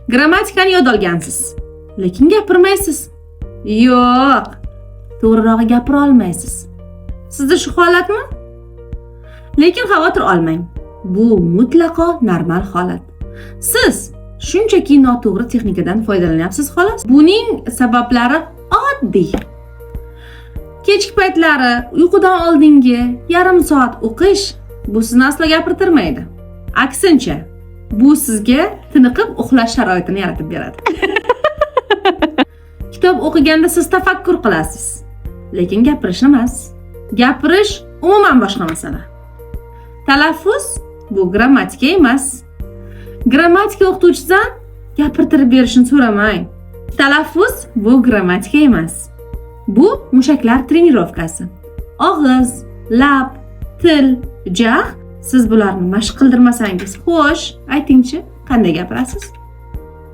Grammatikani yod olgansiz, lekin gapirmaysiz. Yo'q, to'g'rirog'i gapira olmaysiz. Sizda shu holatmi? Lekin xavotir olmang. Bu mutlaqo normal holat. Siz shunchaki noto'g'ri texnikadan foydalanyapsiz xolos. Buning sabablari oddiy. Kechki paytlari uyqudan oldingi yarim soat o'qish bu sizni aslo gapirtirmaydi. Aksincha, bu sizga tiniqib uxlash sharoitini yaratib beradi. Kitob o'qiganda siz tafakkur qilasiz, lekin gapirish emas. Gapirish umuman boshqa masala. Talaffuz bu grammatika emas. Grammatika o'qituvchidan gapirtirib berishni so'ramang. Talaffuz bu grammatika emas. Bu mushaklar trenirovkasi. Og'iz, lab, til, jag, siz bularni mashq qildirmasangiz, xo'sh, aytingchi, qanday gapirasiz?